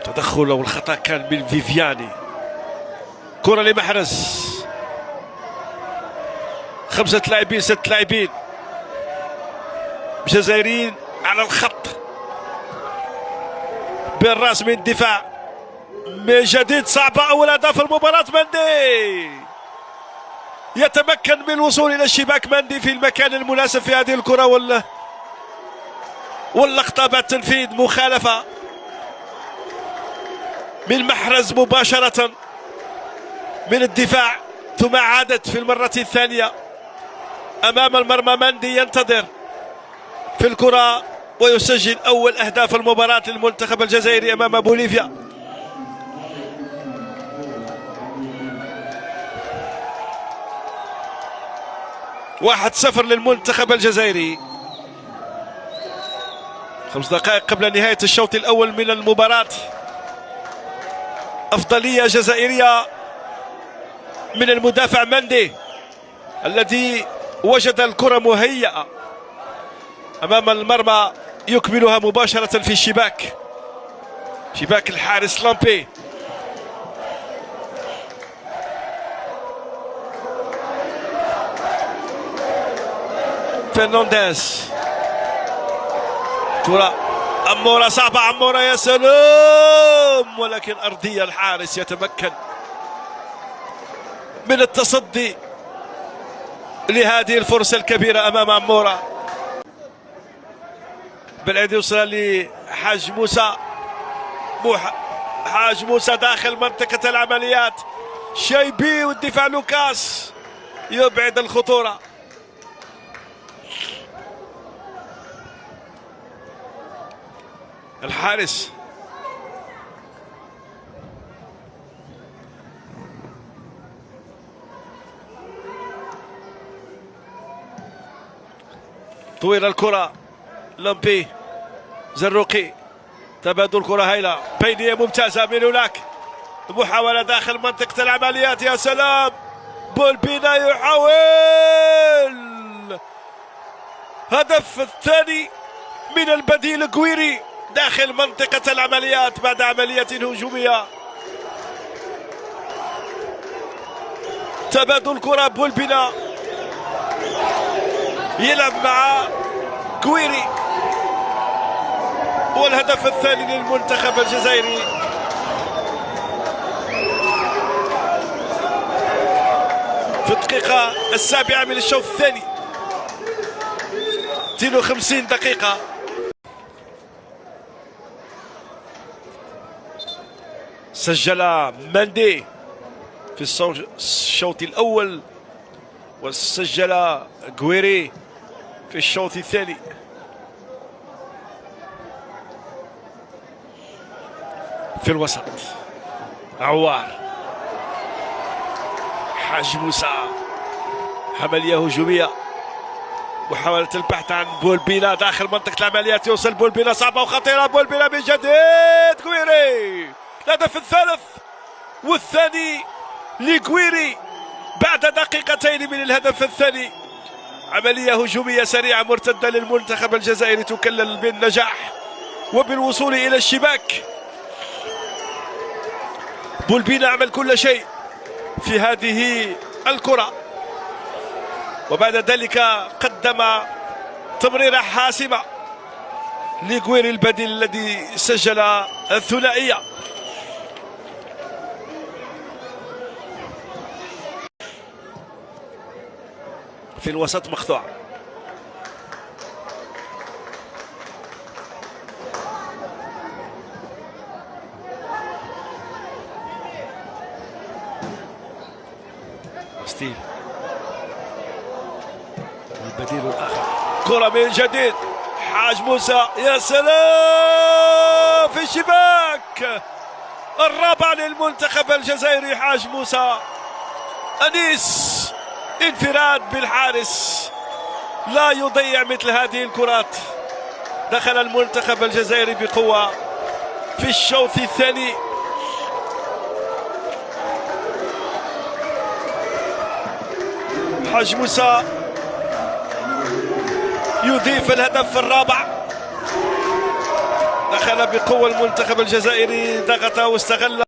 تدخل والخطأ كان من فيفياني. كرة لمحرز، 5 لاعبين 6 لاعبين جزائريين على الخط بالراس من الدفاع. من جديد صعبة أول أهداف المباراة. مندي يتمكن من الوصول إلى الشباك. مندي في المكان المناسب في هذه الكرة واللقطة بعد تنفيذ مخالفة من محرز مباشرة من الدفاع، ثم عادت في المرة الثانية أمام المرمى. مندي ينتظر في الكرة ويسجل أول أهداف المباراة للمنتخب الجزائري أمام بوليفيا. واحد 0 للمنتخب الجزائري. 5 دقائق قبل نهاية الشوط الأول من المباراة. أفضلية جزائرية من المدافع مندي الذي وجد الكرة مهيئة أمام المرمى، يكملها مباشرة في الشباك، شباك الحارس لامبي. فرنانديز، كرة عمورة صعبة. عمورة يا سلام، ولكن أرضية. الحارس يتمكن من التصدي لهذه الفرصة الكبيرة أمام عمورة. بالعيد يوصل لحاج موسى. حاج موسى داخل منطقة العمليات. شايبي والدفاع لوكاس يبعد الخطورة. الحارس طويل الكرة. لامبي زروقي، تبادل كرة هايلة بينية ممتازة من هناك. محاولة داخل منطقة العمليات. يا سلام، بولبينا يحاول هدف الثاني من البديل. قويري داخل منطقة العمليات بعد عملية هجومية. تبادل كرة، بولبينا يلعب مع قويري، والهدف الثاني للمنتخب الجزائري. في الدقيقة 7 من الشوط الثاني، 52 دقيقة. سجل مندي في الشوط الأول، وسجل قويري في الشوط الثاني. في الوسط عوار، حاج موسى، عملية هجومية، محاولة البحث عن بولبينا داخل منطقة العمليات. يوصل بولبينا، صعبة وخطيرة. بولبينا من جديد. قويري، الهدف الثالث والثاني لقويري بعد دقيقتين من الهدف الثاني. عملية هجومية سريعة مرتدة للمنتخب الجزائري تكلل بالنجاح وبالوصول إلى الشباك. بولبينا عمل كل شيء في هذه الكرة، وبعد ذلك قدم تمريرة حاسمة لقويري البديل الذي سجل الثنائية. في الوسط مقطوع، ستيل البديل الآخر. كرة من جديد، حاج موسى، يا سلام، في الشباك. الرابع للمنتخب الجزائري حاج موسى. أنيس، انفراد بالحارس، لا يضيع مثل هذه الكرات. دخل المنتخب الجزائري بقوة في الشوط الثاني. حاج موسى يضيف الهدف الرابع. دخل دخل بقوة المنتخب الجزائري، ضغط واستغل